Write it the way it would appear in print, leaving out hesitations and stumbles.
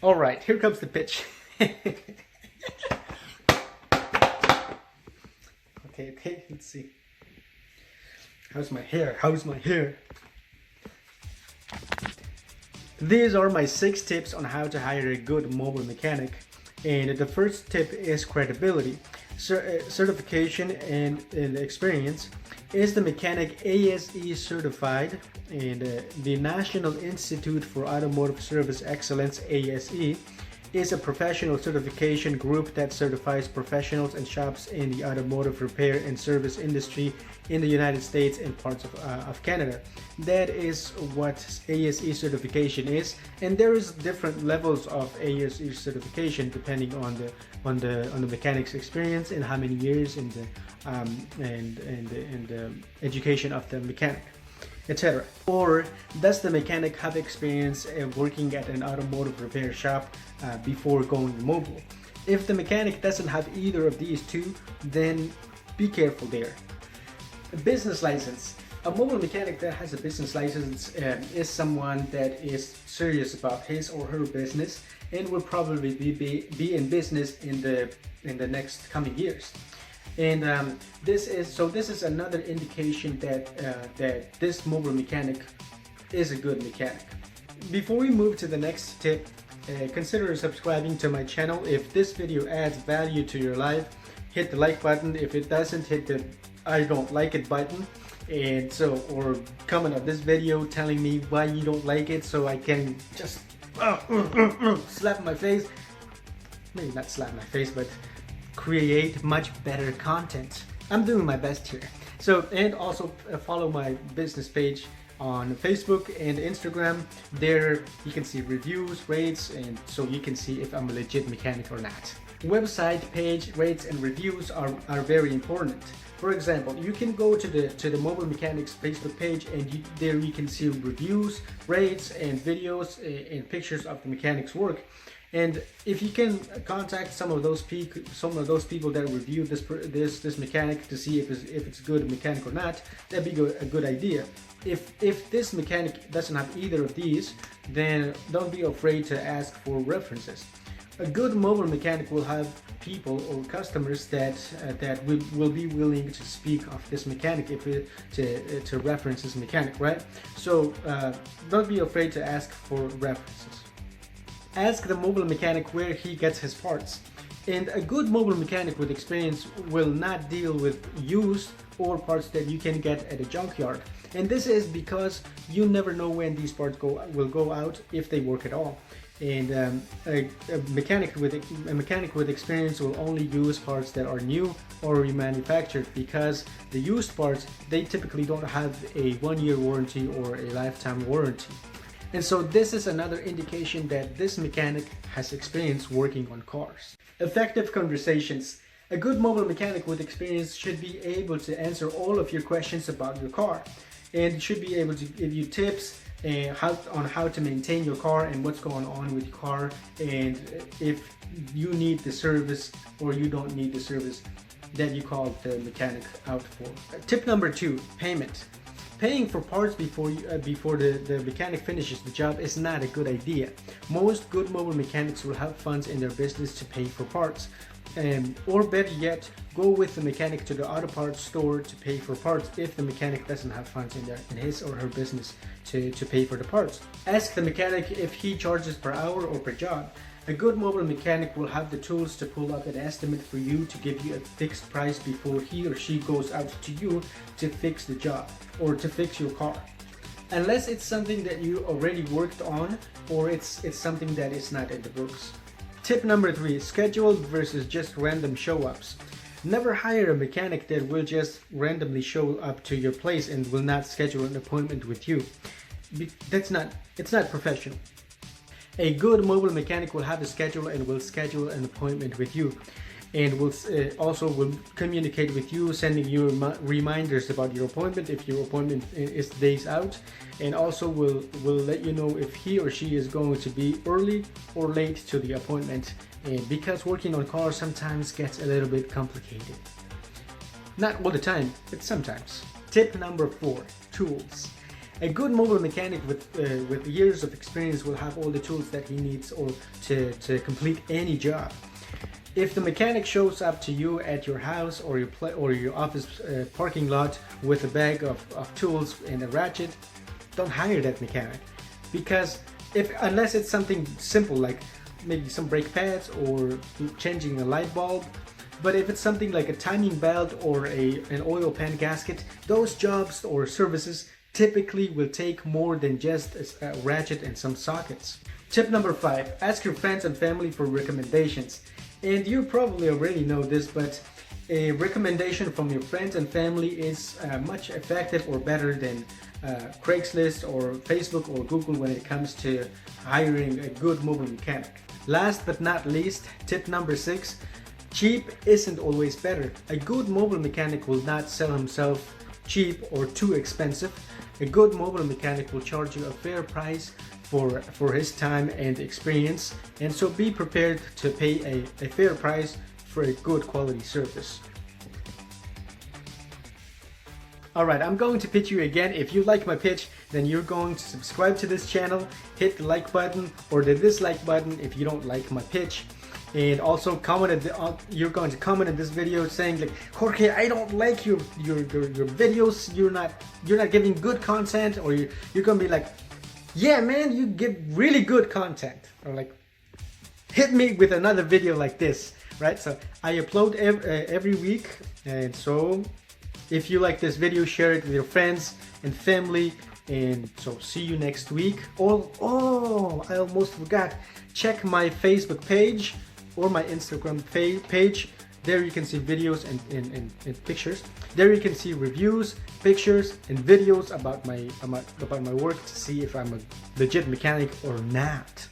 All right, here comes the pitch. Okay, let's see. How's my hair? These are my 6 tips on how to hire a good mobile mechanic. And the first tip is credibility. Certification and experience. Is the mechanic ASE certified? And the National Institute for Automotive Service Excellence, ASE, is a professional certification group that certifies professionals and shops in the automotive repair and service industry in the United States and parts of Canada. That is what ASE certification is, and there is different levels of ASE certification depending on the mechanic's experience and how many years in the education of the mechanic, etc. Or does the mechanic have experience working at an automotive repair shop before going mobile? If the mechanic doesn't have either of these two, then be careful there. A business license. A mobile mechanic that has a business license is someone that is serious about his or her business and will probably be in business in the next coming years. And this is another indication that this mobile mechanic is a good mechanic. Before we move to the next tip, consider subscribing to my channel. If this video adds value to your life, hit the like button. If it doesn't, hit the I don't like it button. And or comment on this video telling me why you don't like it so I can just slap my face. Maybe not slap my face, but create much better content. I'm doing my best here. And also follow my business page on Facebook and Instagram. There you can see reviews, rates, and so you can see if I'm a legit mechanic or not. Website page rates and reviews are very important. For example, you can go to the Mobile Mechanics Facebook page, and there you can see reviews, rates, and videos and pictures of the mechanic's work. And if you can contact some of those people that review this mechanic to see if it's a good mechanic or not, that'd be a good idea. If this mechanic doesn't have either of these, then don't be afraid to ask for references. A good mobile mechanic will have people or customers that will be willing to speak of this mechanic to reference this mechanic, right? So don't be afraid to ask for references. Ask the mobile mechanic where he gets his parts. And a good mobile mechanic with experience will not deal with used or parts that you can get at a junkyard. And this is because you never know when these parts will go out, if they work at all. And a mechanic with experience will only use parts that are new or remanufactured, because the used parts, they typically don't have a 1-year warranty or a lifetime warranty. And so this is another indication that this mechanic has experience working on cars. Effective conversations. A good mobile mechanic with experience should be able to answer all of your questions about your car, and should be able to give you tips on how to maintain your car and what's going on with your car, and if you need the service or you don't need the service that you call the mechanic out for. Tip number 2, payment. Paying for parts before the mechanic finishes the job is not a good idea. Most good mobile mechanics will have funds in their business to pay for parts. Or better yet, go with the mechanic to the auto parts store to pay for parts if the mechanic doesn't have funds in his or her business to pay for the parts. Ask the mechanic if he charges per hour or per job. A good mobile mechanic will have the tools to pull up an estimate for you to give you a fixed price before he or she goes out to you to fix the job or to fix your car. Unless it's something that you already worked on, or it's something that is not in the books. Tip number 3, scheduled versus just random show-ups. Never hire a mechanic that will just randomly show up to your place and will not schedule an appointment with you. It's not professional. A good mobile mechanic will have a schedule and will schedule an appointment with you, and will communicate with you, sending you reminders about your appointment if your appointment is days out, and also will let you know if he or she is going to be early or late to the appointment, because working on cars sometimes gets a little bit complicated. Not all the time, but sometimes. Tip number 4, tools. A good mobile mechanic with years of experience will have all the tools that he needs or to complete any job. If the mechanic shows up to you at your house or your office parking lot with a bag of tools and a ratchet, don't hire that mechanic, because unless it's something simple like maybe some brake pads or changing a light bulb. But if it's something like a timing belt or an oil pan gasket, those jobs or services typically will take more than just a ratchet and some sockets. Tip number 5, ask your friends and family for recommendations. And you probably already know this, but a recommendation from your friends and family is much effective or better than Craigslist or Facebook or Google when it comes to hiring a good mobile mechanic. Last but not least, tip number 6, cheap isn't always better. A good mobile mechanic will not sell himself cheap or too expensive. A good mobile mechanic will charge you a fair price for his time and experience, and so be prepared to pay a fair price for a good quality service. Alright, I'm going to pitch you again. If you like my pitch, then you're going to subscribe to this channel, hit the like button or the dislike button if you don't like my pitch. And also you're going to comment in this video saying like, Jorge, I don't like your videos, you're not giving good content, or you're gonna be like, yeah man, you give really good content, or like, hit me with another video like this, right? So I upload every week, and so if you like this video, share it with your friends and family. And so see you next week. Oh, I almost forgot. Check my Facebook page or my Instagram page. There you can see videos and pictures. There you can see reviews, pictures, and videos about my work to see if I'm a legit mechanic or not.